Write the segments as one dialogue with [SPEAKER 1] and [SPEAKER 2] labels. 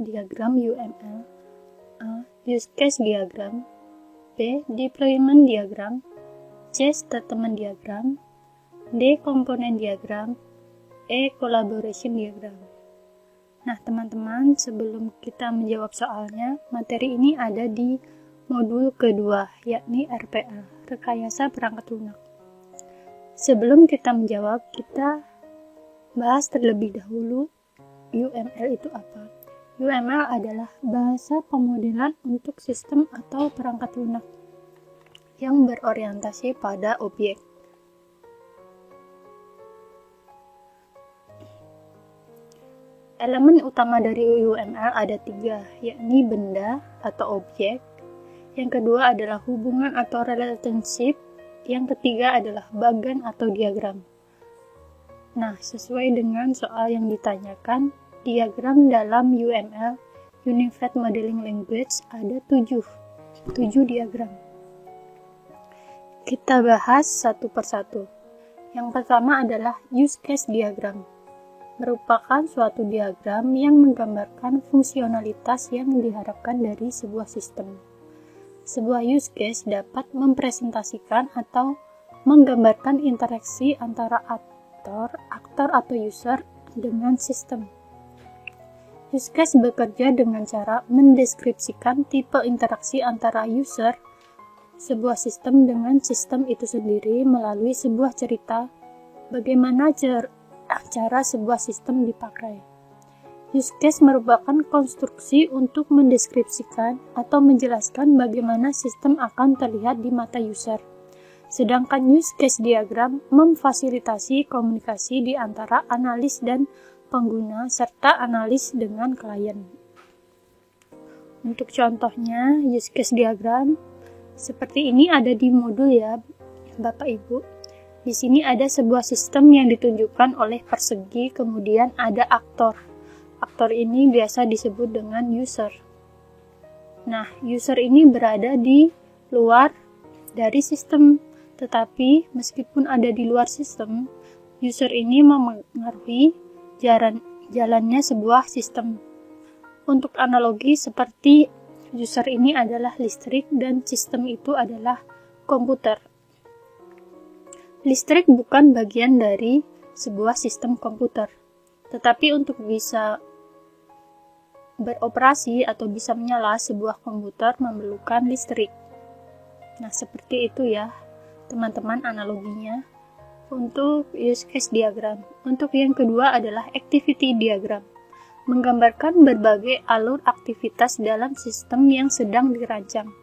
[SPEAKER 1] diagram UML. A. Use case diagram. B. Deployment diagram. C. Statement diagram. D. Komponen diagram. E. Collaboration diagram. Nah teman-teman, sebelum kita menjawab soalnya, materi ini ada di modul kedua, yakni RPA, Rekayasa Perangkat Lunak. Sebelum kita menjawab, kita bahas terlebih dahulu UML itu apa. UML adalah bahasa pemodelan untuk sistem atau perangkat lunak yang berorientasi pada objek. Elemen utama dari UML ada 3, yakni benda atau objek. Yang kedua adalah hubungan atau relationship. Yang ketiga adalah bagan atau diagram. Nah, sesuai dengan soal yang ditanyakan, diagram dalam UML, Unified Modeling Language, ada 7 diagram. Kita bahas satu persatu. Yang pertama adalah use case diagram. Merupakan suatu diagram yang menggambarkan fungsionalitas yang diharapkan dari sebuah sistem. Sebuah use case dapat mempresentasikan atau menggambarkan interaksi antara aktor atau user dengan sistem. Use case bekerja dengan cara mendeskripsikan tipe interaksi antara user, sebuah sistem dengan sistem itu sendiri melalui sebuah cerita bagaimana cara sebuah sistem dipakai. Use case merupakan konstruksi untuk mendeskripsikan atau menjelaskan bagaimana sistem akan terlihat di mata user. Sedangkan use case diagram memfasilitasi komunikasi di antara analis dan pengguna serta analis dengan klien. Untuk contohnya, use case diagram seperti ini ada di modul ya, Bapak Ibu. Di sini ada sebuah sistem yang ditunjukkan oleh persegi, kemudian ada aktor. Aktor ini biasa disebut dengan user. Nah, user ini berada di luar dari sistem, tetapi meskipun ada di luar sistem, user ini memengaruhi jalannya sebuah sistem. Untuk analogi seperti user ini adalah listrik dan sistem itu adalah komputer. Listrik bukan bagian dari sebuah sistem komputer, tetapi untuk bisa beroperasi atau bisa menyala sebuah komputer memerlukan listrik. Nah, seperti itu ya, teman-teman analoginya untuk use case diagram. Untuk yang kedua adalah activity diagram, menggambarkan berbagai alur aktivitas dalam sistem yang sedang dirancang.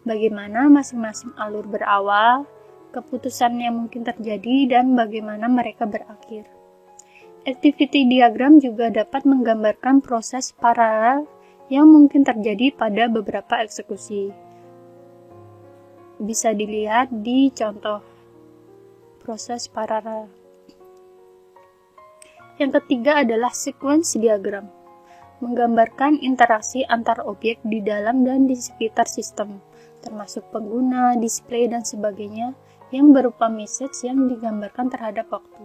[SPEAKER 1] Bagaimana masing-masing alur berawal, keputusan yang mungkin terjadi, dan bagaimana mereka berakhir. Activity diagram juga dapat menggambarkan proses paralel yang mungkin terjadi pada beberapa eksekusi. Bisa dilihat di contoh proses paralel. Yang ketiga adalah sequence diagram, menggambarkan interaksi antar objek di dalam dan di sekitar sistem, termasuk pengguna, display, dan sebagainya, yang berupa message yang digambarkan terhadap waktu.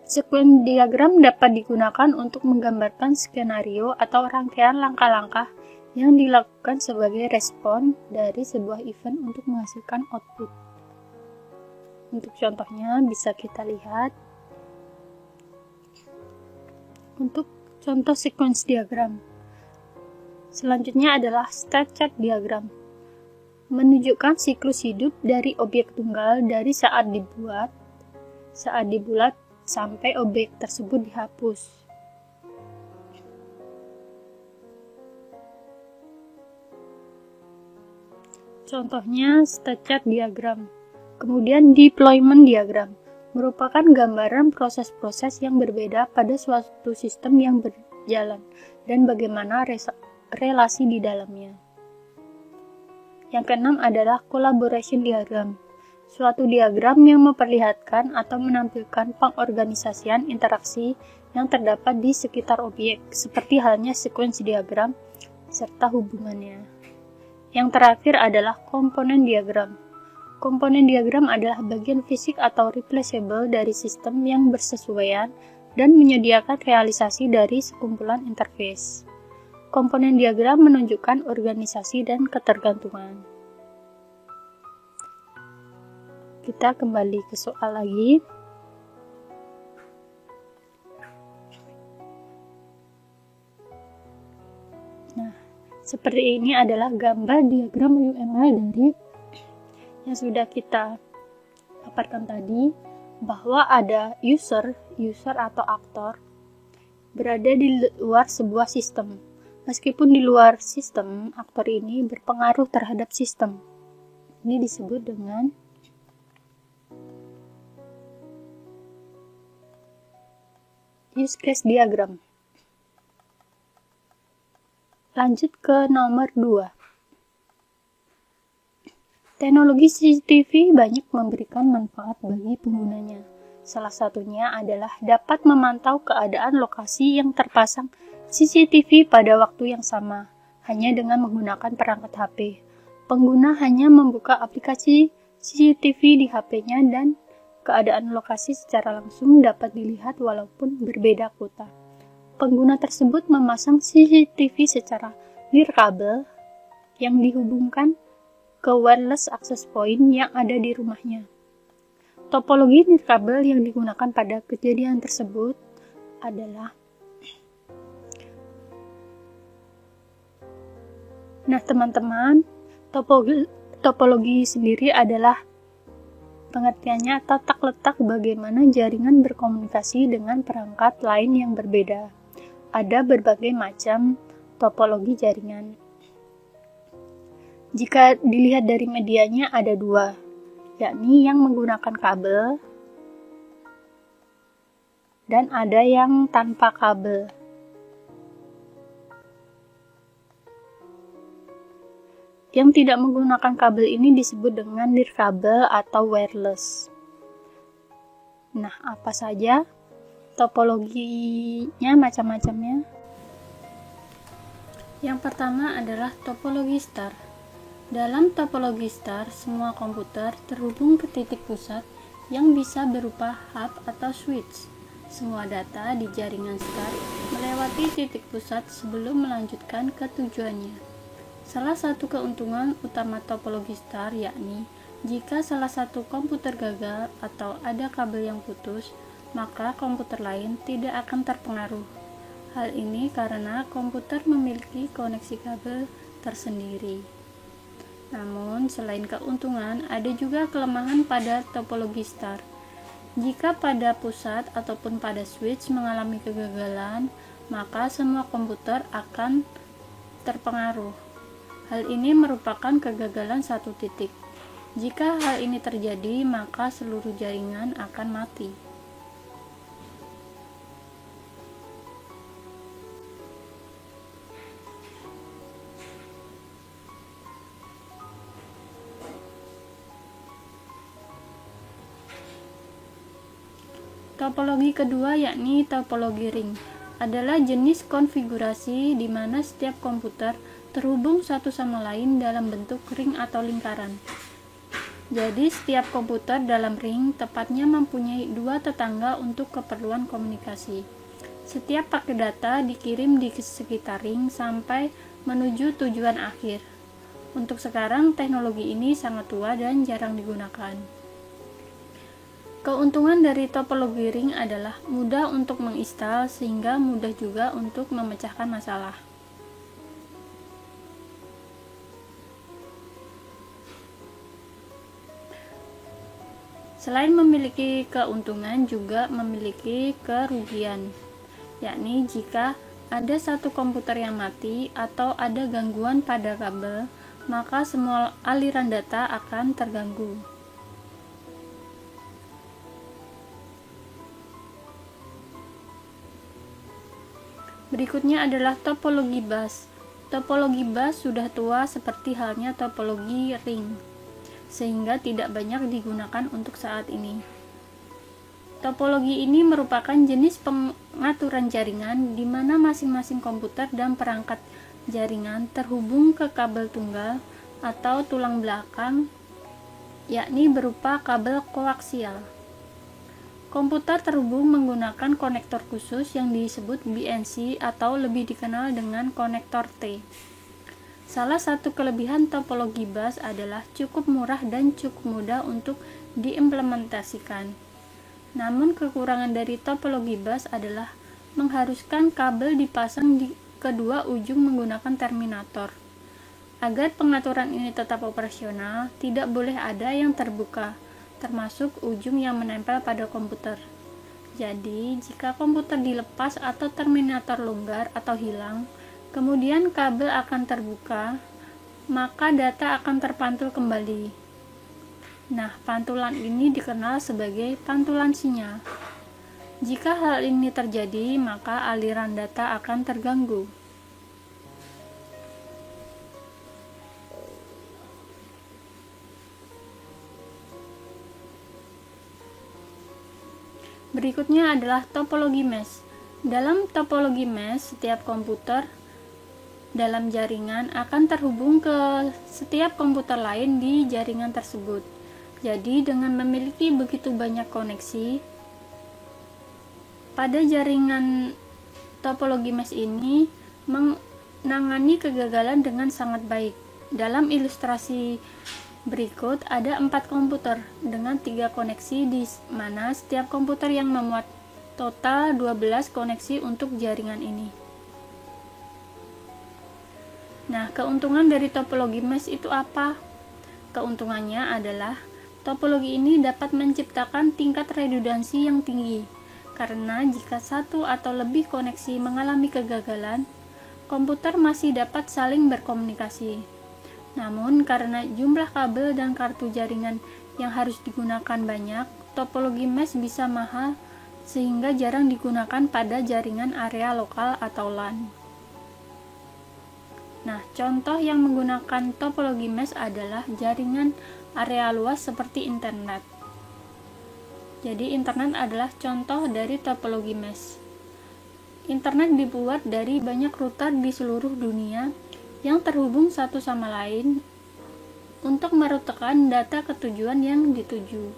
[SPEAKER 1] Sequence diagram dapat digunakan untuk menggambarkan skenario atau rangkaian langkah-langkah yang dilakukan sebagai respon dari sebuah event untuk menghasilkan output. Untuk contohnya bisa kita lihat. Untuk contoh sequence diagram. Selanjutnya adalah state chart diagram. Menunjukkan siklus hidup dari objek tunggal dari saat dibuat sampai objek tersebut dihapus. Contohnya state chart diagram. Kemudian deployment diagram merupakan gambaran proses-proses yang berbeda pada suatu sistem yang berjalan dan bagaimana relasi di dalamnya. Yang keenam adalah collaboration diagram, suatu diagram yang memperlihatkan atau menampilkan pengorganisasian interaksi yang terdapat di sekitar objek, seperti halnya sequence diagram serta hubungannya. Yang terakhir adalah komponen diagram. Komponen diagram adalah bagian fisik atau replaceable dari sistem yang bersesuaian dan menyediakan realisasi dari sekumpulan interface. Komponen diagram menunjukkan organisasi dan ketergantungan. Kita kembali ke soal lagi. Nah, seperti ini adalah gambar diagram UML dari yang sudah kita paparkan tadi, bahwa ada user atau aktor berada di luar sebuah sistem. Meskipun di luar sistem, aktor ini berpengaruh terhadap sistem. Ini disebut dengan use case diagram. Lanjut ke nomor 2. Teknologi CCTV banyak memberikan manfaat bagi penggunanya. Salah satunya adalah dapat memantau keadaan lokasi yang terpasang CCTV pada waktu yang sama, hanya dengan menggunakan perangkat HP. Pengguna hanya membuka aplikasi CCTV di HP-nya dan keadaan lokasi secara langsung dapat dilihat walaupun berbeda kota. Pengguna tersebut memasang CCTV secara nirkabel yang dihubungkan ke wireless access point yang ada di rumahnya. Topologi nirkabel yang digunakan pada kejadian tersebut adalah teman-teman, topologi sendiri adalah pengertiannya tata letak bagaimana jaringan berkomunikasi dengan perangkat lain yang berbeda. Ada berbagai macam topologi jaringan. Jika dilihat dari medianya ada 2, yakni yang menggunakan kabel dan ada yang tanpa kabel. Yang tidak menggunakan kabel ini disebut dengan nirkabel atau wireless. Nah, apa saja topologinya, macam-macamnya? Yang pertama adalah topologi star. Dalam topologi star, semua komputer terhubung ke titik pusat yang bisa berupa hub atau switch. Semua data di jaringan star melewati titik pusat sebelum melanjutkan ke tujuannya. Salah satu keuntungan utama topologi star yakni jika salah satu komputer gagal atau ada kabel yang putus, maka komputer lain tidak akan terpengaruh. Hal ini karena komputer memiliki koneksi kabel tersendiri. Namun, selain keuntungan, ada juga kelemahan pada topologi star. Jika pada pusat ataupun pada switch mengalami kegagalan, maka semua komputer akan terpengaruh. Hal ini merupakan kegagalan satu titik. Jika hal ini terjadi, maka seluruh jaringan akan mati. Topologi kedua yakni topologi ring adalah jenis konfigurasi di mana setiap komputer terhubung satu sama lain dalam bentuk ring atau lingkaran. Jadi setiap komputer dalam ring tepatnya mempunyai 2 tetangga untuk keperluan komunikasi. Setiap paket data dikirim di sekitar ring sampai menuju tujuan akhir. Untuk sekarang teknologi ini sangat tua dan jarang digunakan. Keuntungan dari topologi ring adalah mudah untuk menginstal sehingga mudah juga untuk memecahkan masalah. Selain memiliki keuntungan juga memiliki kerugian, yakni jika ada satu komputer yang mati atau ada gangguan pada kabel, maka semua aliran data akan terganggu. Berikutnya adalah topologi bus. Topologi bus sudah tua seperti halnya topologi ring, sehingga tidak banyak digunakan untuk saat ini. Topologi ini merupakan jenis pengaturan jaringan di mana masing-masing komputer dan perangkat jaringan terhubung ke kabel tunggal atau tulang belakang, yakni berupa kabel koaksial. Komputer terhubung menggunakan konektor khusus yang disebut BNC atau lebih dikenal dengan konektor T. Salah satu kelebihan topologi bus adalah cukup murah dan cukup mudah untuk diimplementasikan. Namun kekurangan dari topologi bus adalah mengharuskan kabel dipasang di kedua ujung menggunakan terminator. Agar pengaturan ini tetap operasional, tidak boleh ada yang terbuka, termasuk ujung yang menempel pada komputer. Jadi, jika komputer dilepas atau terminator longgar atau hilang, kemudian kabel akan terbuka, maka data akan terpantul kembali. Nah, pantulan ini dikenal sebagai pantulan sinyal. Jika hal ini terjadi, maka aliran data akan terganggu. Berikutnya adalah topologi mesh. Dalam topologi mesh, setiap komputer dalam jaringan akan terhubung ke setiap komputer lain di jaringan tersebut. Jadi, dengan memiliki begitu banyak koneksi, pada jaringan topologi mesh ini menangani kegagalan dengan sangat baik. Dalam ilustrasi berikut ada 4 komputer dengan 3 koneksi di mana setiap komputer yang memuat total 12 koneksi untuk jaringan ini. Nah, keuntungan dari topologi mesh itu apa? Keuntungannya adalah topologi ini dapat menciptakan tingkat redundansi yang tinggi, karena jika satu atau lebih koneksi mengalami kegagalan, komputer masih dapat saling berkomunikasi. Namun, karena jumlah kabel dan kartu jaringan yang harus digunakan banyak, topologi mesh bisa mahal sehingga jarang digunakan pada jaringan area lokal atau LAN. Nah, contoh yang menggunakan topologi mesh adalah jaringan area luas seperti internet. Jadi, internet adalah contoh dari topologi mesh. Internet dibuat dari banyak router di seluruh dunia yang terhubung satu sama lain untuk merutekan data ke tujuan yang dituju.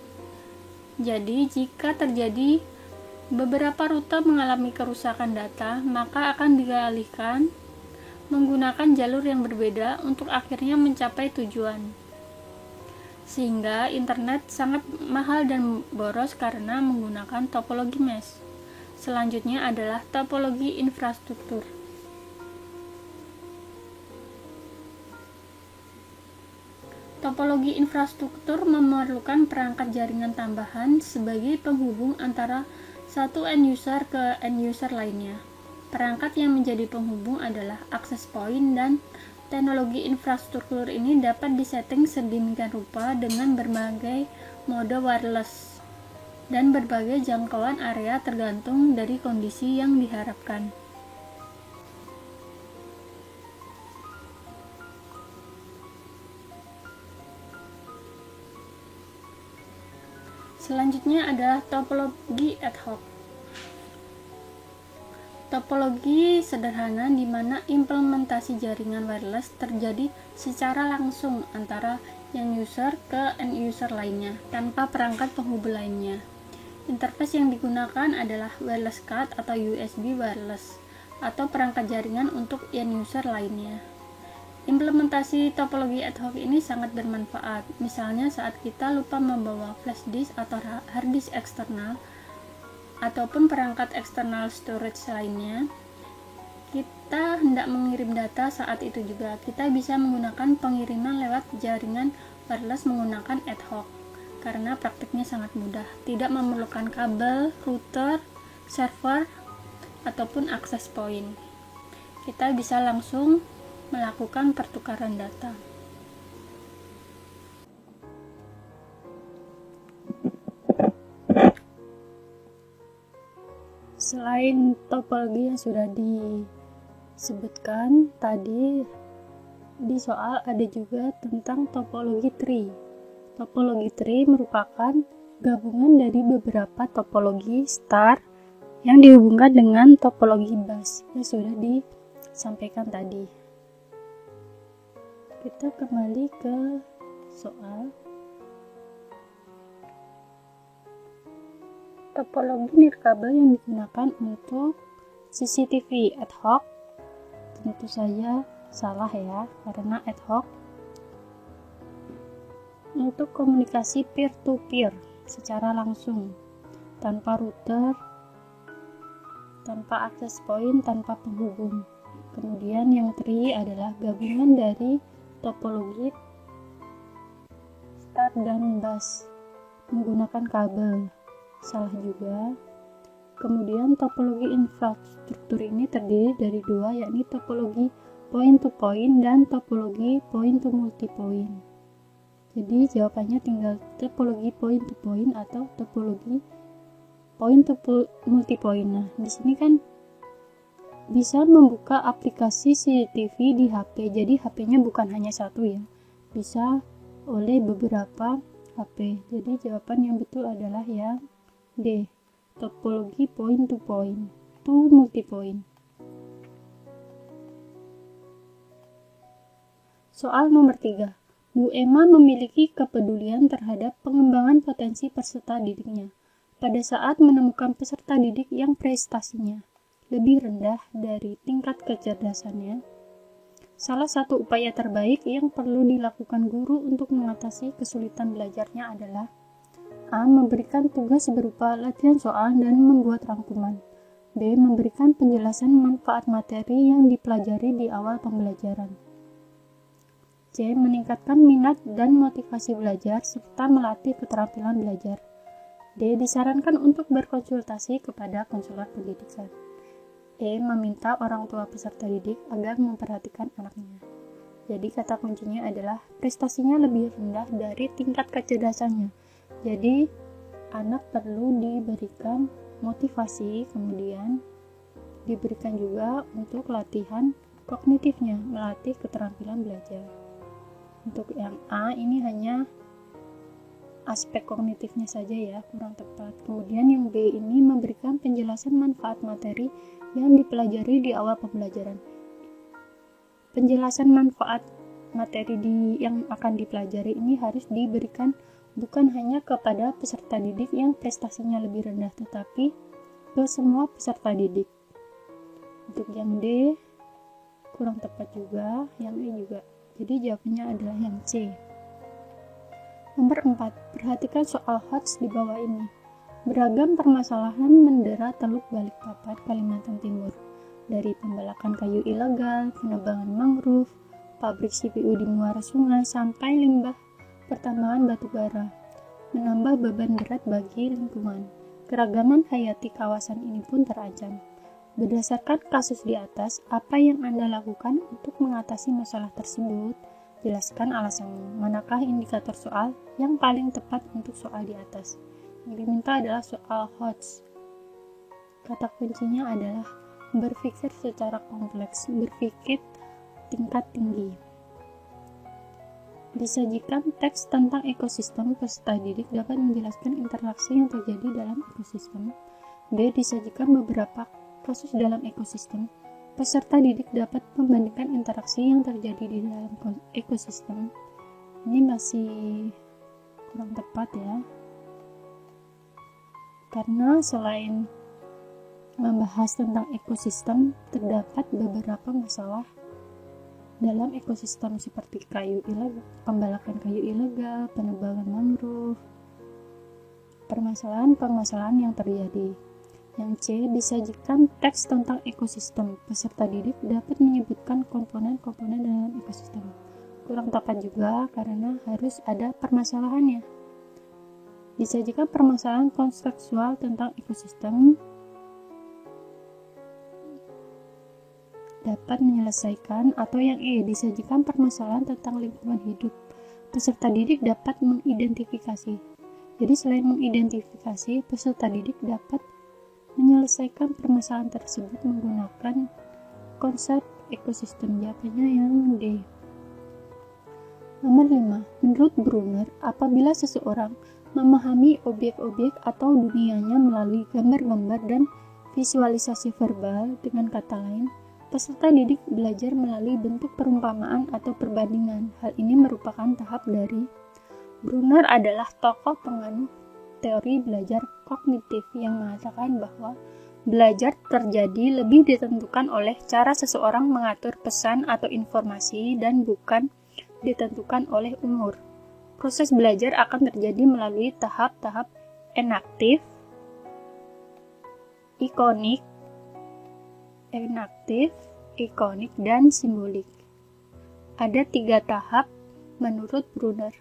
[SPEAKER 1] Jadi, jika terjadi beberapa rute mengalami kerusakan data, maka akan dialihkan menggunakan jalur yang berbeda untuk akhirnya mencapai tujuan. Sehingga internet sangat mahal dan boros karena menggunakan topologi mesh. Selanjutnya adalah topologi infrastruktur. Topologi infrastruktur memerlukan perangkat jaringan tambahan sebagai penghubung antara satu end user ke end user lainnya. Perangkat yang menjadi penghubung adalah access point, dan teknologi infrastruktur ini dapat disetting sedemikian rupa dengan berbagai mode wireless dan berbagai jangkauan area tergantung dari kondisi yang diharapkan. Selanjutnya adalah topologi ad hoc. Topologi sederhana di mana implementasi jaringan wireless terjadi secara langsung antara end user ke end user lainnya tanpa perangkat penghubung lainnya. Interface yang digunakan adalah wireless card atau USB wireless atau perangkat jaringan untuk end user lainnya. Implementasi topologi ad hoc ini sangat bermanfaat, misalnya saat kita lupa membawa flash disk atau hard disk eksternal ataupun perangkat eksternal storage lainnya. Kita hendak mengirim data saat itu juga, kita bisa menggunakan pengiriman lewat jaringan wireless menggunakan ad hoc, karena praktiknya sangat mudah, tidak memerlukan kabel, router, server, ataupun access point. Kita bisa langsung melakukan pertukaran data. Selain topologi yang sudah disebutkan tadi di soal, ada juga tentang topologi tree. Topologi tree merupakan gabungan dari beberapa topologi star yang dihubungkan dengan topologi bus yang sudah disampaikan tadi. Kita kembali ke soal. Topologi nirkabel yang digunakan untuk CCTV ad hoc tentu saja salah ya, karena ad hoc untuk komunikasi peer-to-peer secara langsung, tanpa router, tanpa access point, tanpa penghubung. Kemudian yang tri adalah gabungan dari topologi star dan bus menggunakan kabel, salah juga. Kemudian topologi infrastruktur ini terdiri dari dua, yakni topologi point to point dan topologi point to multipoint. Jadi jawabannya tinggal topologi point to point atau topologi point to multipoint. Nah, di sini kan bisa membuka aplikasi CCTV di HP. Jadi HP-nya bukan hanya satu ya. Bisa oleh beberapa HP. Jadi jawaban yang betul adalah yang D, topologi point to multipoint. Soal nomor 3. Bu Emma memiliki kepedulian terhadap pengembangan potensi peserta didiknya pada saat menemukan peserta didik yang prestasinya lebih rendah dari tingkat kecerdasannya. Salah satu upaya terbaik yang perlu dilakukan guru untuk mengatasi kesulitan belajarnya adalah A. Memberikan tugas berupa latihan soal dan membuat rangkuman. B. Memberikan penjelasan manfaat materi yang dipelajari di awal pembelajaran. C. Meningkatkan minat dan motivasi belajar serta melatih keterampilan belajar. D. Disarankan untuk berkonsultasi kepada konselor pendidikan. E. Meminta orang tua peserta didik agar memperhatikan anaknya. Jadi kata kuncinya adalah prestasinya lebih rendah dari tingkat kecerdasannya. Jadi anak perlu diberikan motivasi, kemudian diberikan juga untuk latihan kognitifnya, melatih keterampilan belajar. Untuk yang A ini hanya aspek kognitifnya saja ya, kurang tepat. Kemudian yang B ini memberikan penjelasan manfaat materi yang dipelajari di awal pembelajaran. Penjelasan manfaat materi yang akan dipelajari ini harus diberikan bukan hanya kepada peserta didik yang prestasinya lebih rendah, tetapi ke semua peserta didik. Untuk yang D kurang tepat juga, yang E juga. Jadi jawabannya adalah yang C. Nomor 4. Perhatikan soal HOTS di bawah ini. Beragam permasalahan mendera Teluk Balikpapan, Kalimantan Timur. Dari pembalakan kayu ilegal, penebangan mangrove, pabrik CPU di muara sungai, sampai limbah pertambangan batu bara. Menambah beban berat bagi lingkungan. Keragaman hayati kawasan ini pun terancam. Berdasarkan kasus di atas, apa yang Anda lakukan untuk mengatasi masalah tersebut? Jelaskan alasannya. Manakah indikator soal yang paling tepat untuk soal di atas? Yang diminta adalah soal HOTS. Kata kuncinya adalah berpikir secara kompleks, berpikir tingkat tinggi. Disajikan teks tentang ekosistem, peserta didik dapat menjelaskan interaksi yang terjadi dalam ekosistem. B. Disajikan beberapa kasus dalam ekosistem. Peserta didik dapat membandingkan interaksi yang terjadi di dalam ekosistem. Ini masih kurang tepat ya. Karena selain membahas tentang ekosistem, terdapat beberapa masalah dalam ekosistem seperti kayu ilegal, pembalakan kayu ilegal, penebangan mangrove, permasalahan-permasalahan yang terjadi. Yang C. Disajikan teks tentang ekosistem. Peserta didik dapat menyebutkan komponen-komponen dalam ekosistem. Kurang tepat juga karena harus ada permasalahannya. Disajikan permasalahan kontekstual tentang ekosistem dapat menyelesaikan. Atau yang E. Disajikan permasalahan tentang lingkungan hidup. Peserta didik dapat mengidentifikasi. Jadi selain mengidentifikasi, peserta didik dapat menyelesaikan permasalahan tersebut menggunakan konsep ekosistem. Jawabannya yang D. Nomor 5. Menurut Brunner, apabila seseorang memahami objek-objek atau dunianya melalui gambar-gambar dan visualisasi verbal, dengan kata lain, peserta didik belajar melalui bentuk perumpamaan atau perbandingan. Hal ini merupakan tahap dari Brunner adalah tokoh penganut teori belajar kognitif yang mengatakan bahwa belajar terjadi lebih ditentukan oleh cara seseorang mengatur pesan atau informasi dan bukan ditentukan oleh umur. Proses belajar akan terjadi melalui tahap-tahap enaktif, ikonik, dan simbolik. Ada 3 tahap menurut Brunner.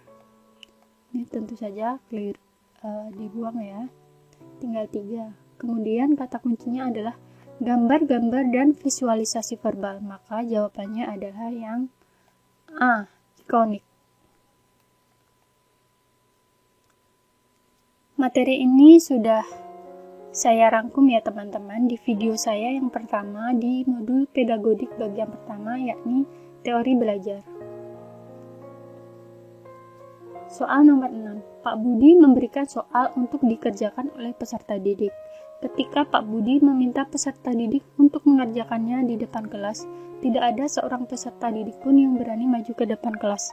[SPEAKER 1] Ini tentu saja clear, dibuang ya, tinggal 3. Kemudian kata kuncinya adalah gambar-gambar dan visualisasi verbal, maka jawabannya adalah yang A, ikonik. Materi ini sudah saya rangkum ya teman-teman di video saya yang pertama di modul pedagodik bagian pertama, yakni teori belajar. Soal nomor 6. Pak Budi memberikan soal untuk dikerjakan oleh peserta didik. Ketika Pak Budi meminta peserta didik untuk mengerjakannya di depan kelas, tidak ada seorang peserta didik pun yang berani maju ke depan kelas.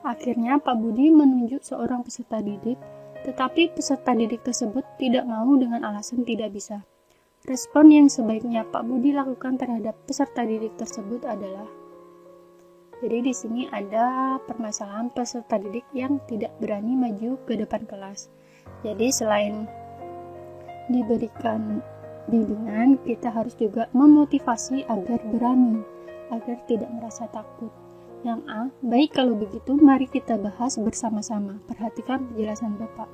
[SPEAKER 1] Akhirnya Pak Budi menunjuk seorang peserta didik, tetapi peserta didik tersebut tidak mau dengan alasan tidak bisa. Respon yang sebaiknya Pak Budi lakukan terhadap peserta didik tersebut adalah, jadi di sini ada permasalahan peserta didik yang tidak berani maju ke depan kelas. Jadi selain diberikan bimbingan, kita harus juga memotivasi agar berani, agar tidak merasa takut. Yang A, baik kalau begitu mari kita bahas bersama-sama. Perhatikan penjelasan Bapak.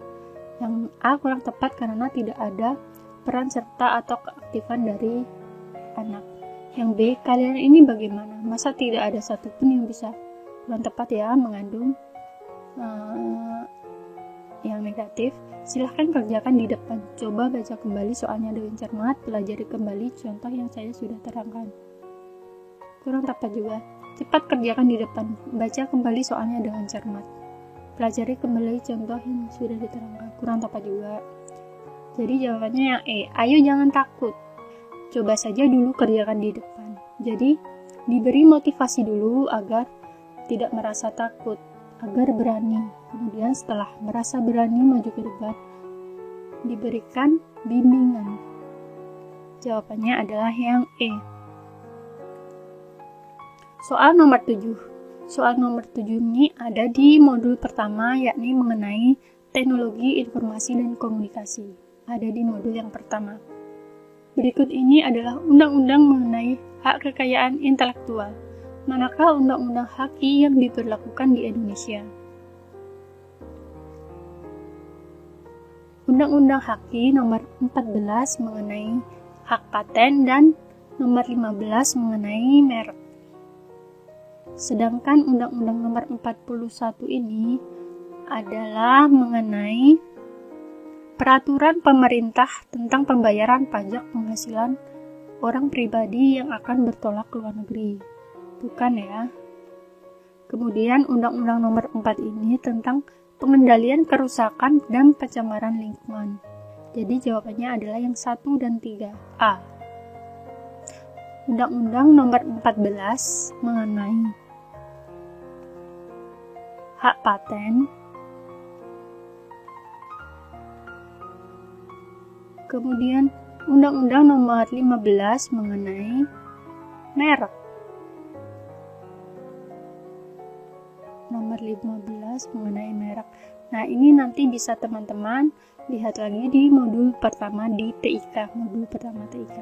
[SPEAKER 1] Yang A kurang tepat karena tidak ada peran serta atau keaktifan dari anak. Yang B, kalian ini bagaimana? Masa tidak ada satupun yang bisa? Kurang tepat ya, mengandung yang negatif. Silahkan kerjakan di depan. Coba baca kembali soalnya dengan cermat, pelajari kembali contoh yang saya sudah terangkan. Kurang tepat juga. Cepat kerjakan di depan. Baca kembali soalnya dengan cermat. Pelajari kembali contoh yang sudah diterangkan. Kurang tepat juga. Jadi jawabannya yang E. Ayo jangan takut. Coba saja dulu kerjakan di depan. Jadi, diberi motivasi dulu agar tidak merasa takut, agar berani. Kemudian setelah merasa berani maju ke depan, diberikan bimbingan. Jawabannya adalah yang E. Soal nomor 7. Soal nomor 7 ini ada di modul pertama, yakni mengenai teknologi informasi dan komunikasi. Ada di modul yang pertama. Berikut ini adalah undang-undang mengenai hak kekayaan intelektual. Manakah undang-undang HAKI yang diberlakukan di Indonesia? Undang-undang HAKI nomor 14 mengenai hak paten dan nomor 15 mengenai merek. Sedangkan undang-undang nomor 41 ini adalah mengenai peraturan pemerintah tentang pembayaran pajak penghasilan orang pribadi yang akan bertolak ke luar negeri. Bukan ya. Kemudian Undang-Undang nomor 4 ini tentang pengendalian kerusakan dan pencemaran lingkungan. Jadi jawabannya adalah yang 1 dan 3. A. Undang-Undang nomor 14 mengenai hak paten. Kemudian Undang-Undang nomor 15 mengenai merek. Nomor 15 mengenai merek. Nah, ini nanti bisa teman-teman lihat lagi di modul pertama di TIK, modul pertama TIK.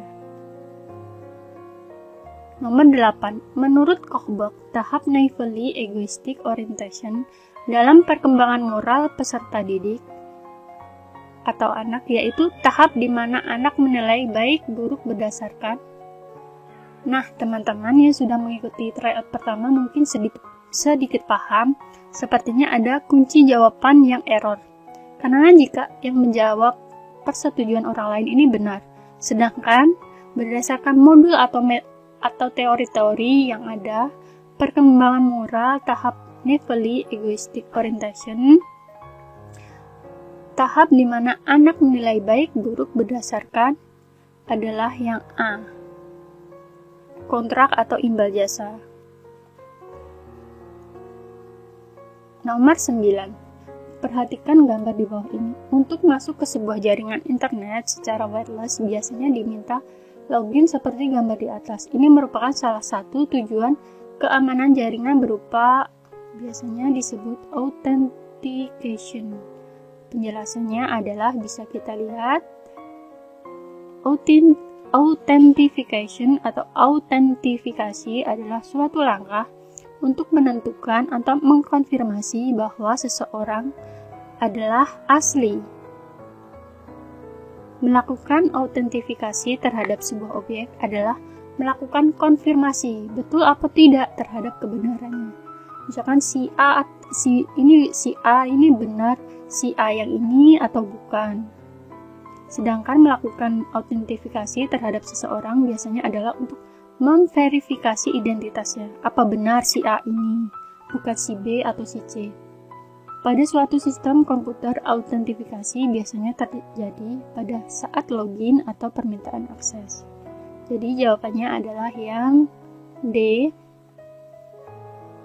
[SPEAKER 1] Nomor 8. Menurut Kochberg, tahap naively egoistic orientation dalam perkembangan moral peserta didik atau anak, yaitu tahap di mana anak menilai baik buruk berdasarkan. Nah, teman-teman yang sudah mengikuti tryout pertama mungkin sedikit paham, sepertinya ada kunci jawaban yang error. Karena jika yang menjawab persetujuan orang lain ini benar, sedangkan berdasarkan modul atau teori-teori yang ada, perkembangan moral tahap naively egoistic orientation, tahap di mana anak menilai baik buruk berdasarkan, adalah yang A. Kontrak atau imbal jasa. Nomor 9. perhatikan gambar di bawah ini. Untuk masuk ke sebuah jaringan internet secara wireless biasanya diminta login seperti gambar di atas. Ini merupakan salah satu tujuan keamanan jaringan berupa biasanya disebut authentication. Penjelasannya adalah bisa kita lihat authentication atau autentifikasi adalah suatu langkah untuk menentukan atau mengkonfirmasi bahwa seseorang adalah asli. Melakukan autentifikasi terhadap sebuah objek adalah melakukan konfirmasi betul atau tidak terhadap kebenarannya. Misalkan si A ini benar, si A yang ini atau bukan. Sedangkan melakukan autentifikasi terhadap seseorang biasanya adalah untuk memverifikasi identitasnya. Apa benar si A ini, bukan si B atau si C. Pada suatu sistem komputer, autentifikasi biasanya terjadi pada saat login atau permintaan akses. Jadi jawabannya adalah yang D,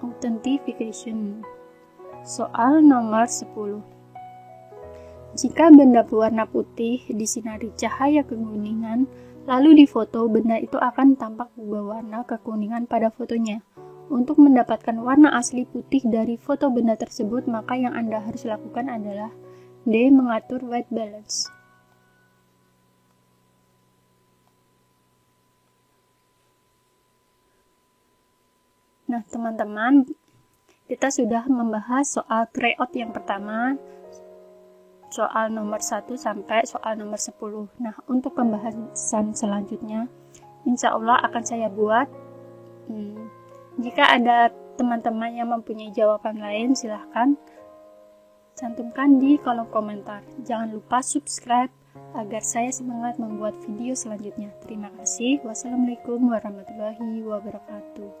[SPEAKER 1] authentication. Soal nomor 10. Jika benda berwarna putih disinari cahaya kekuningan, lalu difoto, benda itu akan tampak berwarna kekuningan pada fotonya. Untuk mendapatkan warna asli putih dari foto benda tersebut, maka yang Anda harus lakukan adalah D. Mengatur white balance. Nah, teman-teman, kita sudah membahas soal tryout yang pertama, soal nomor 1 sampai soal nomor 10. Nah, untuk pembahasan selanjutnya, insya Allah akan saya buat. Jika ada teman-teman yang mempunyai jawaban lain, silahkan cantumkan di kolom komentar. Jangan lupa subscribe agar saya semangat membuat video selanjutnya. Terima kasih. Wassalamualaikum warahmatullahi wabarakatuh.